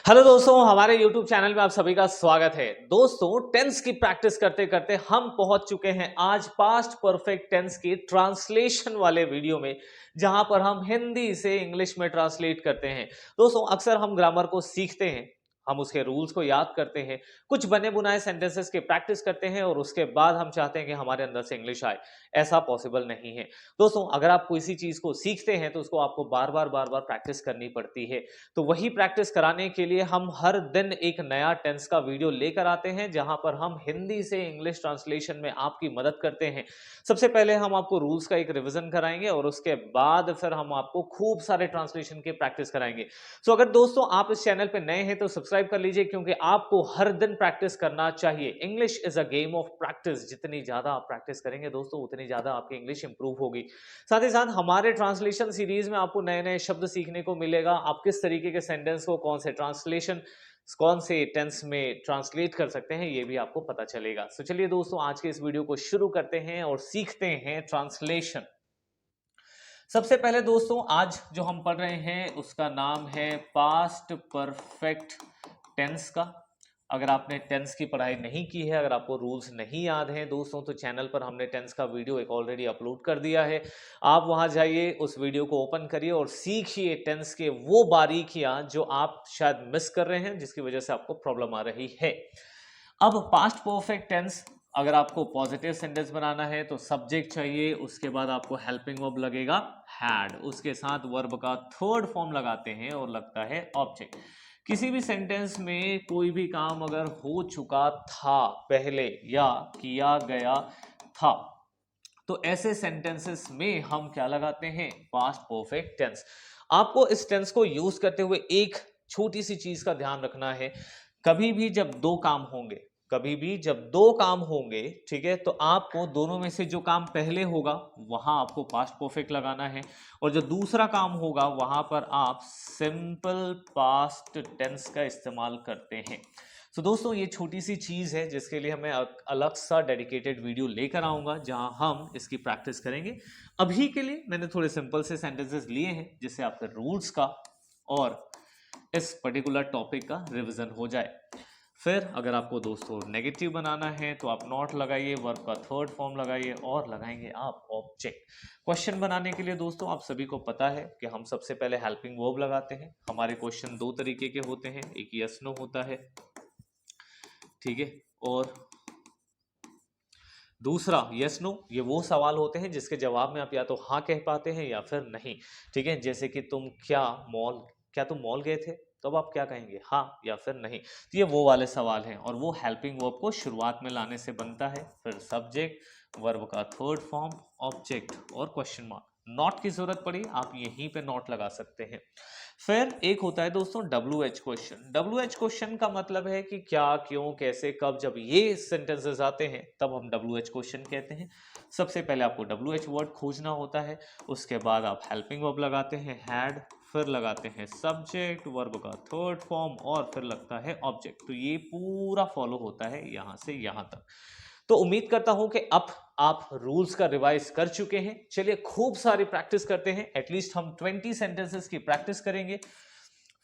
Hello दोस्तों, हमारे YouTube channel में आप सभी का स्वागत है। दोस्तों, टेंस की प्रैक्टिस करते करते हम पहुंच चुके हैं आज पास्ट परफेक्ट टेंस की ट्रांसलेशन वाले वीडियो में, जहां पर हम हिंदी से इंग्लिश में ट्रांसलेट करते हैं। दोस्तों, अक्सर हम ग्रामर को सीखते हैं, हम उसके रूल्स को याद करते हैं, कुछ बने बुनाए सेंटेंसेस की प्रैक्टिस करते हैं और उसके बाद हम चाहते हैं कि हमारे अंदर से इंग्लिश आए। ऐसा पॉसिबल नहीं है। दोस्तों, अगर आप किसी चीज को सीखते हैं तो उसको आपको बार बार प्रैक्टिस करनी पड़ती है। तो वही प्रैक्टिस कराने के लिए हम हर दिन एक नया टेंस का वीडियो लेकर आते हैं, जहां पर हम हिंदी से इंग्लिश ट्रांसलेशन में आपकी मदद करते हैं। सबसे पहले हम आपको रूल्स का एक रिवीजन कराएंगे और उसके बाद फिर हम आपको खूब सारे ट्रांसलेशन की प्रैक्टिस कराएंगे। सो अगर दोस्तों आप इस चैनल पे नए हैं तो सब्सक्राइब कर लीजिए, क्योंकि आपको हर दिन प्रैक्टिस करना चाहिए। English is a game of practice. जितनी ज्यादा आप प्रैक्टिस करेंगे दोस्तों, उतनी ज्यादा आपकी इंग्लिश इंप्रूव होगी। साथ ही साथ हमारे ट्रांसलेशन सीरीज में आपको नए नए शब्द सीखने को मिलेगा। आप किस तरीके के सेंटेंस को कौन से टेंस में ट्रांसलेट कर सकते हैं, ये भी आपको पता चलेगा। तो चलिए दोस्तों, आज के इस वीडियो को शुरू करते हैं और सीखते हैं ट्रांसलेशन। सबसे पहले दोस्तों, आज जो हम पढ़ रहे हैं उसका नाम है पास्ट परफेक्ट टेंस का। अगर आपने टेंस की पढ़ाई नहीं की है, अगर आपको रूल्स नहीं याद हैं दोस्तों, तो चैनल पर हमने टेंस का वीडियो एक ऑलरेडी अपलोड कर दिया है। आप वहां जाइए, उस वीडियो को ओपन करिए और सीखिए टेंस के वो बारीकियां जो आप शायद मिस कर रहे हैं, जिसकी वजह से आपको प्रॉब्लम आ रही है। अब पास्ट परफेक्ट टेंस, अगर आपको पॉजिटिव सेंटेंस बनाना है तो सब्जेक्ट चाहिए, उसके बाद आपको हेल्पिंग वर्ब लगेगा हैड, उसके साथ वर्ब का थर्ड फॉर्म लगाते हैं और लगता है ऑब्जेक्ट। किसी भी सेंटेंस में कोई भी काम अगर हो चुका था पहले या किया गया था, तो ऐसे सेंटेंसेस में हम क्या लगाते हैं? Past perfect tense. आपको इस टेंस को यूज करते हुए एक छोटी सी चीज का ध्यान रखना है। कभी भी जब दो काम होंगे, कभी भी जब दो काम होंगे, ठीक है, तो आपको दोनों में से जो काम पहले होगा वहां आपको पास्ट परफेक्ट लगाना है, और जो दूसरा काम होगा वहां पर आप सिंपल पास्ट टेंस का इस्तेमाल करते हैं। तो दोस्तों, ये छोटी सी चीज है जिसके लिए मैं अलग सा डेडिकेटेड वीडियो लेकर आऊंगा, जहां हम इसकी प्रैक्टिस करेंगे। अभी के लिए मैंने थोड़े सिंपल से सेंटेंसेस लिए हैं, जिससे आपके रूल्स का और इस पर्टिकुलर टॉपिक का रिवीजन हो जाए। फिर अगर आपको दोस्तों नेगेटिव बनाना है तो आप नॉट लगाइए, वर्ब का थर्ड फॉर्म लगाइए और लगाएंगे आप ऑब्जेक्ट। क्वेश्चन बनाने के लिए दोस्तों आप सभी को पता है कि हम सबसे पहले हेल्पिंग वर्ब लगाते हैं। हमारे क्वेश्चन दो तरीके के होते हैं, एक यस नो होता है, ठीक है, और दूसरा यस नो। ये वो सवाल होते हैं जिसके जवाब में आप या तो हाँ कह पाते हैं या फिर नहीं, ठीक है। जैसे कि क्या तुम मॉल गए थे, तो अब आप क्या कहेंगे? हाँ या फिर नहीं। तो ये वो वाले सवाल हैं और वो हेल्पिंग वर्ब को शुरुआत में लाने से बनता है। फिर सब्जेक्ट, वर्ब का थर्ड फॉर्म, ऑब्जेक्ट और क्वेश्चन मार्क। नॉट की जरूरत पड़ी आप यहीं पे नॉट लगा सकते हैं। फिर एक होता है दोस्तों WH क्वेश्चन। WH क्वेश्चन का मतलब है कि क्या, क्यों, कैसे, कब। जब ये सेंटेंसेस आते हैं तब हम WH क्वेश्चन कहते हैं। सबसे पहले आपको WH वर्ड खोजना होता है, उसके बाद आप हेल्पिंग वर्ब लगाते हैं हैड, फिर लगाते हैं सब्जेक्ट, वर्ब का थर्ड फॉर्म और फिर लगता है ऑब्जेक्ट। तो ये पूरा फॉलो होता है यहां से यहां तक। तो उम्मीद करता हूं कि अब आप रूल्स का रिवाइज कर चुके हैं। चलिए खूब सारी प्रैक्टिस करते हैं। एटलीस्ट हम 20 सेंटेंसेस की प्रैक्टिस करेंगे,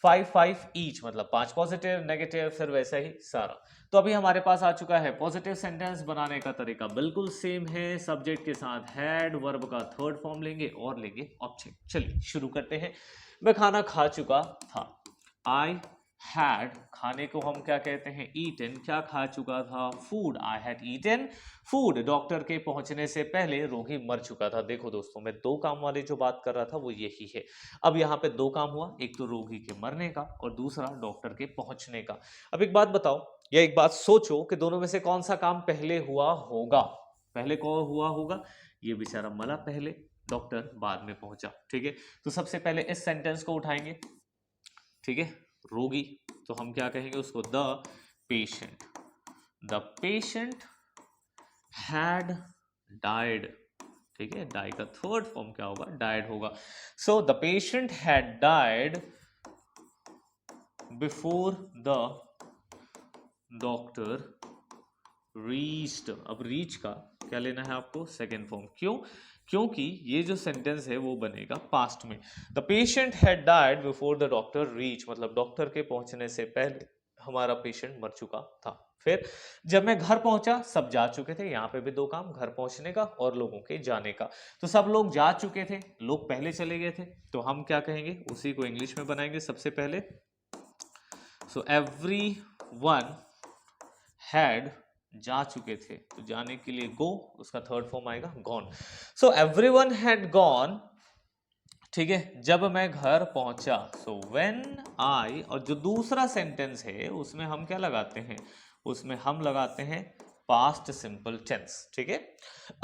5 ईच, मतलब 5 पॉजिटिव, नेगेटिव, फिर वैसा ही सारा। तो अभी हमारे पास आ चुका है पॉजिटिव सेंटेंस। बनाने का तरीका बिल्कुल सेम है, सब्जेक्ट के साथ हैड, वर्ब का थर्ड फॉर्म लेंगे और लेंगे ऑब्जेक्ट। चलिए शुरू करते हैं। मैं खाना खा चुका था, आई हैड, खाने को हम क्या कहते हैं? ईटन। क्या खा चुका था? Food, I had eaten food. Doctor के पहुंचने से पहले रोगी मर चुका था। देखो दोस्तों, मैं दो काम वाली जो बात कर रहा था वो यही है। अब यहाँ पे दो काम हुआ, एक तो रोगी के मरने का और दूसरा डॉक्टर के पहुंचने का। अब एक बात बताओ या एक बात सोचो कि दोनों में से कौन सा काम पहले हुआ होगा? पहले कौन हुआ होगा? ये बेचारा मरा पहले, डॉक्टर बाद में पहुंचा, ठीक है। तो सबसे पहले इस सेंटेंस को उठाएंगे, ठीक है, रोगी। तो हम क्या कहेंगे उसको? The patient. The patient had died, ठीक है। डाई का थर्ड फॉर्म क्या होगा? डाइड होगा। So the patient had died before the doctor reached. अब रीच का क्या लेना है आपको, सेकेंड फॉर्म। क्यों? क्योंकि ये जो सेंटेंस है वो बनेगा पास्ट में। The patient had died before the doctor reach, मतलब डॉक्टर के पहुंचने से पहले हमारा पेशेंट मर चुका था। फिर जब मैं घर पहुंचा सब जा चुके थे, यहाँ पे भी दो काम, घर पहुंचने का और लोगों के जाने का। तो सब लोग जा चुके थे, लोग पहले चले गए थे, तो हम क्या कहेंगे, उसी को इंग्लिश में बनाएंगे सबसे पहले। सो एवरी वन हैड, जा चुके थे, तो जाने के लिए गो, उसका थर्ड फॉर्म आएगा gone. So everyone had gone, ठीक है, जब मैं घर पहुंचा। सो व्हेन आई, और जो दूसरा सेंटेंस है उसमें हम क्या लगाते हैं, उसमें हम लगाते हैं पास्ट सिंपल टेंस, ठीक है।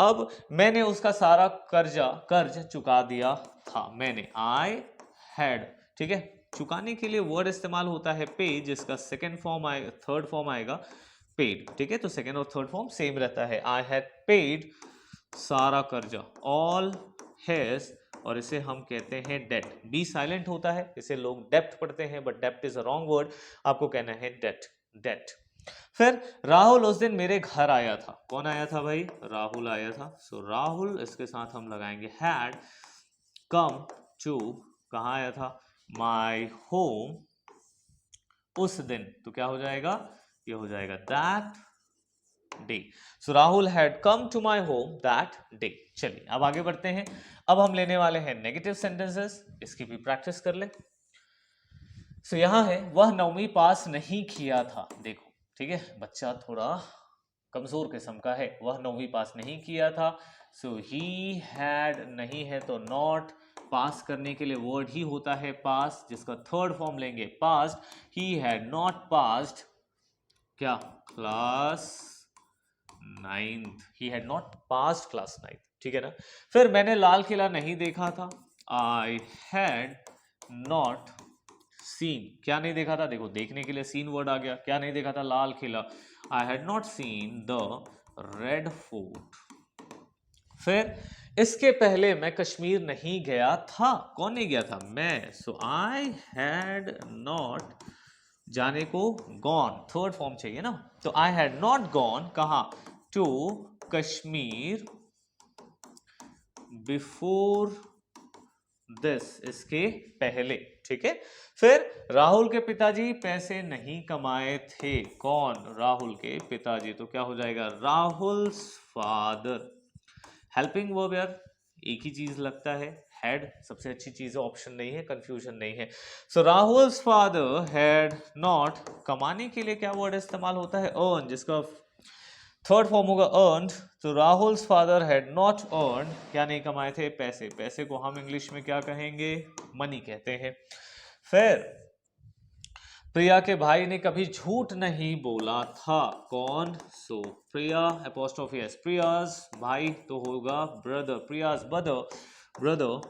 अब मैंने उसका सारा कर्ज चुका दिया था, मैंने, आई हैड, ठीक है। चुकाने के लिए वर्ड इस्तेमाल होता है पे, जिसका सेकेंड फॉर्म आएगा, थर्ड फॉर्म आएगा पेड, ठीक है। तो सेकेंड और थर्ड फॉर्म सेम रहता है। आई हैड पेड, सारा कर्जा, ऑल हिज, और इसे हम कहते हैं डेट। बी साइलेंट होता है, इसे लोग डेप्ट पढ़ते हैं, बट डेप्ट इज अ रॉन्ग वर्ड, आपको कहना है डेट, डेट। फिर राहुल उस दिन मेरे घर आया था। कौन आया था भाई, राहुल आया था। सो राहुल, इसके साथ हम लगाएंगे हैड कम टू, कहाँ आया था, माई होम, उस दिन, तो क्या हो जाएगा, ये हो जाएगा that day. So Rahul had come to my home that day. चलिए अब आगे बढ़ते हैं। अब हम लेने वाले हैं नेगेटिव सेंटेंसेस, इसकी भी प्रैक्टिस कर ले। सो यहां है, वह 9वीं पास नहीं किया था। देखो, ठीक है, बच्चा थोड़ा कमजोर किस्म का है, वह 9वीं पास नहीं किया था। सो ही हैड, नहीं है तो नॉट, पास करने के लिए वर्ड ही होता है पास, जिसका थर्ड फॉर्म लेंगे past. He had not passed, क्या, class 9th, he had not passed class 9th, ठीक है ना। फिर मैंने लाल किला नहीं देखा था, आई हैड नॉट सीन, क्या नहीं देखा था, देखो देखने के लिए सीन वर्ड आ गया, क्या नहीं देखा था, लाल किला। I had not seen the Red Fort. फिर इसके पहले मैं कश्मीर नहीं गया था, कौन नहीं गया था, मैं। सो आई हैड नॉट, जाने को गॉन, थर्ड फॉर्म चाहिए ना, तो आई हैड नॉट गॉन, कहा, टू कश्मीर बिफोर दिस, इसके पहले, ठीक है। फिर राहुल के पिताजी पैसे नहीं कमाए थे, कौन, राहुल के पिताजी, तो क्या हो जाएगा, राहुल्स फादर। हेल्पिंग वर्ब यार एक ही चीज लगता है, हैड सबसे अच्छी चीज है, ऑप्शन नहीं है, कंफ्यूजन नहीं है। सो राहुल्स फादर हैड नॉट, कमाने के लिए क्या वर्ड इस्तेमाल होता है, अर्न, जिसका थर्ड फॉर्म होगा अर्नड। तो Rahul's father had not earn, क्या नहीं कमाए थे, पैसे। पैसे को हम इंग्लिश में क्या कहेंगे, मनी कहते हैं। फिर प्रिया के भाई ने कभी झूठ नहीं बोला था, कौन, so Priya apostrophe s, Priya's भाई तो होगा brother, Priya's brother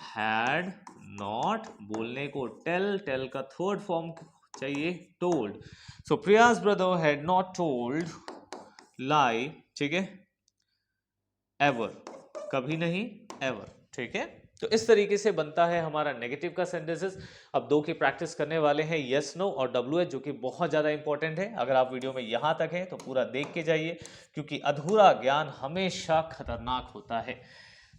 had not, बोलने को टेल, टेल का थर्ड फॉर्म चाहिए told. So Priya's brother had not told lie, ठीक है, एवर, कभी नहीं, एवर, ठीक है। तो इस तरीके से बनता है हमारा नेगेटिव का सेंटेंसेस। अब दो की प्रैक्टिस करने वाले हैं, यस नो और WH, जो कि बहुत ज्यादा इंपॉर्टेंट है। अगर आप वीडियो में यहां तक हैं तो पूरा देख के जाइए, क्योंकि अधूरा ज्ञान हमेशा खतरनाक होता है।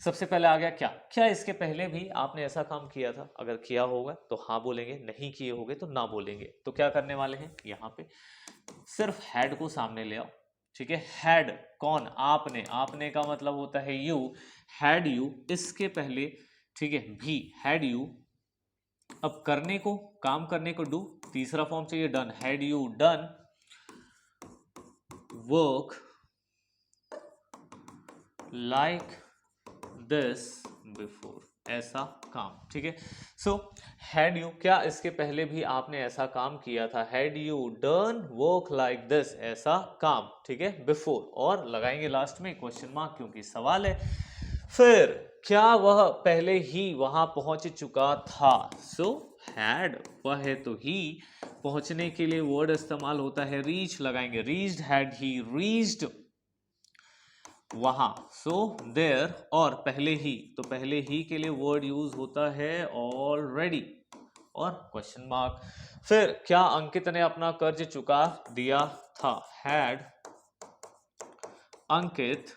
सबसे पहले आ गया क्या, क्या इसके पहले भी आपने ऐसा काम किया था, अगर किया होगा तो हाँ बोलेंगे, नहीं किए होगे तो ना बोलेंगे। तो क्या करने वाले हैं, यहाँ पे सिर्फ हैड को सामने ले आओ, ठीक है। हैड कौन, आपने, आपने का मतलब होता है यू, हैड यू, इसके पहले, ठीक है, भी हैड यू। अब करने को, काम करने को डू, तीसरा फॉर्म चाहिए done, had you done work like this before, ऐसा काम, ठीक है। सो हैड यू, क्या इसके पहले भी आपने ऐसा काम किया था, had you done work like this, ऐसा काम, ठीक है, बिफोर, और लगाएंगे लास्ट में क्वेश्चन मार्क क्योंकि सवाल है। फिर क्या वह पहले ही वहां पहुंच चुका था, सो हैड, वह है तो ही, पहुंचने के लिए वर्ड इस्तेमाल होता है रीच, लगाएंगे रीच्ड, हैड ही रीच्ड वहां, सो देयर, और पहले ही, तो पहले ही के लिए वर्ड यूज होता है ऑलरेडी, और क्वेश्चन मार्क। फिर क्या अंकित ने अपना कर्ज चुका दिया था, हैड अंकित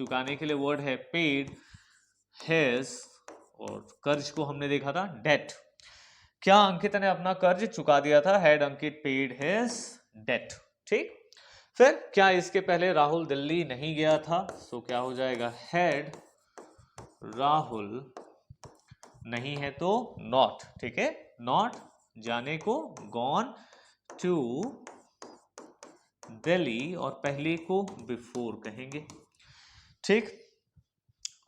चुकाने के लिए वर्ड है पेड हिज, और कर्ज को हमने देखा था डेट। क्या अंकित ने अपना कर्ज चुका दिया था? Had Ankit paid his debt. ठीक, फिर क्या इसके पहले राहुल दिल्ली नहीं गया था? सो क्या हो जाएगा? हैड राहुल नहीं है तो नॉट। ठीक है, नॉट जाने को गॉन टू दिल्ली, और पहले को बिफोर कहेंगे। ठीक,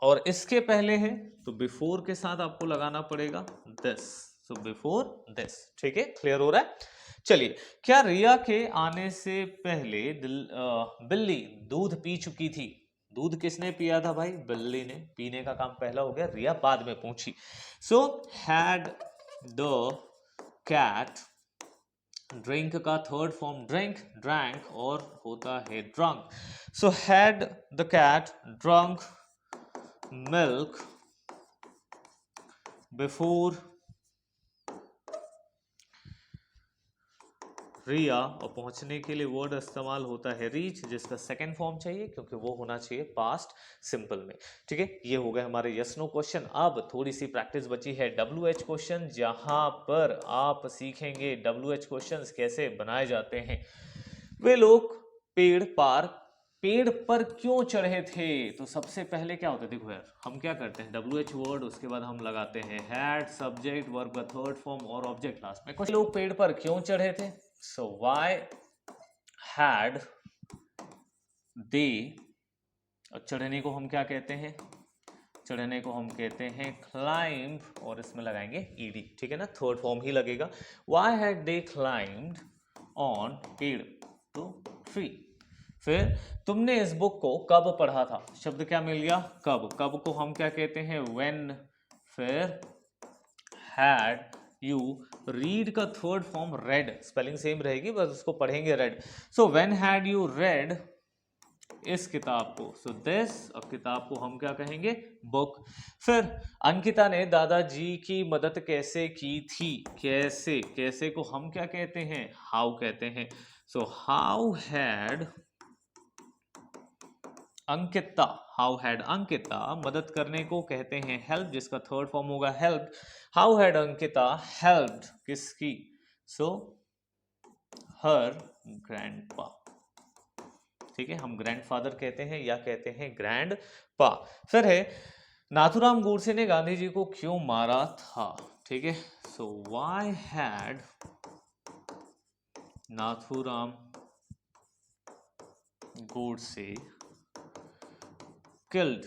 और इसके पहले है तो बिफोर के साथ आपको लगाना पड़ेगा दिस, सो बिफोर दिस। ठीक है, क्लियर हो रहा है? चलिए, क्या रिया के आने से पहले बिल्ली दूध पी चुकी थी? दूध किसने पिया था भाई? बिल्ली ने। पीने का काम पहला हो गया, रिया बाद में पूछी। So had the cat, drink का थर्ड फॉर्म ड्रिंक, ड्रैंक, और होता है drunk. So had the cat drunk milk before Riya, और पहुंचने के लिए वर्ड इस्तेमाल होता है रीच, जिसका सेकंड फॉर्म चाहिए क्योंकि वो होना चाहिए पास्ट सिंपल में। ठीक है, ये हो गए हमारे यस नो क्वेश्चन। अब थोड़ी सी प्रैक्टिस बची है WH क्वेश्चन, जहां पर आप सीखेंगे WH क्वेश्चंस कैसे बनाए जाते हैं। वे लोग पेड़ पर क्यों चढ़े थे? तो सबसे पहले क्या होता है, देखो यार, हम क्या करते हैं, WH वर्ड, उसके बाद हम लगाते हैं हैड, सब्जेक्ट, वर्ब का थर्ड फॉर्म और ऑब्जेक्ट लास्ट में। कुछ लोग पेड़ पर क्यों चढ़े थे? सो व्हाई हैड दे, और चढ़ने को हम क्या कहते हैं? चढ़ने को हम कहते हैं क्लाइंब, और इसमें लगाएंगे ed। ठीक है ना, थर्ड फॉर्म ही लगेगा। Why had they climbed on पेड़, तो ट्री। फिर तुमने इस बुक को कब पढ़ा था? शब्द क्या मिल गया? कब। कब को हम क्या कहते हैं? व्हेन। फिर हैड यू, रीड का third form red, spelling same रहेगी बस उसको पढ़ेंगे red. So when had you read इस किताब को? सो दिस, और किताब को हम क्या कहेंगे? बुक। फिर अंकिता ने दादाजी की मदद कैसे की थी? कैसे, कैसे को हम क्या कहते हैं? हाउ कहते हैं। So how had Ankita, how had Ankita, मदद करने को कहते हैं हेल्प, जिसका थर्ड फॉर्म होगा help. How had Ankita helped किसकी? सो हर ग्रैंडपा। ठीक है, हम ग्रैंडफादर कहते हैं या कहते हैं ग्रैंड पा। फिर है नाथुराम गोडसे ने गांधी जी को क्यों मारा था? ठीक है, so why had Nathuram Godse killed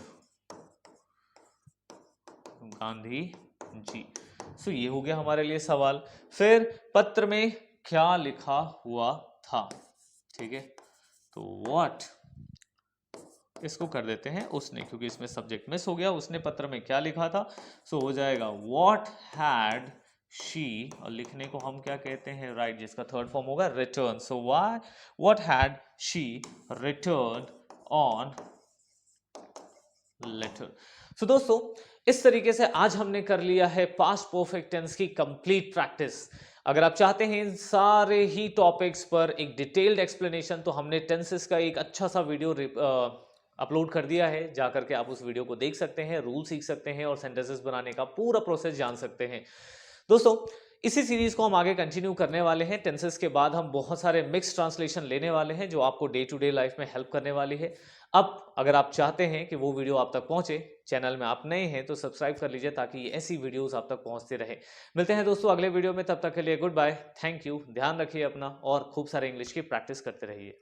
Gandhi ji. So ये हो गया हमारे लिए सवाल। फिर पत्र में क्या लिखा हुआ था? ठीक है, तो व्हाट, इसको कर देते हैं उसने, क्योंकि इसमें सब्जेक्ट मिस हो गया। उसने पत्र में क्या लिखा था? सो हो जाएगा व्हाट हैड शी, और लिखने को हम क्या कहते हैं? राइट, जिसका थर्ड फॉर्म होगा return. So what had she return on later. So दोस्तों, इस तरीके से आज हमने कर लिया है पास्ट परफेक्ट टेंस की कंप्लीट प्रैक्टिस। अगर आप चाहते हैं इन सारे ही टॉपिक्स पर एक डिटेल्ड एक्सप्लेनेशन, तो हमने टेंसेस का एक अच्छा सा वीडियो अपलोड कर दिया है। जाकर के आप उस वीडियो को देख सकते हैं, रूल सीख सकते हैं और सेंटेंसेस बनाने का पूरा प्रोसेस जान सकते हैं। दोस्तों, इसी सीरीज को हम आगे कंटिन्यू करने वाले हैं। टेंसेस के बाद हम बहुत सारे मिक्स ट्रांसलेशन लेने वाले हैं जो आपको डे टू डे लाइफ में हेल्प करने वाली है। अब अगर आप चाहते हैं कि वो वीडियो आप तक पहुंचे, चैनल में आप नए हैं तो सब्सक्राइब कर लीजिए ताकि ये ऐसी वीडियोस आप तक पहुंचते रहे। मिलते हैं दोस्तों अगले वीडियो में, तब तक के लिए गुड बाय, थैंक यू, ध्यान रखिए अपना और खूब सारे इंग्लिश की प्रैक्टिस करते रहिए।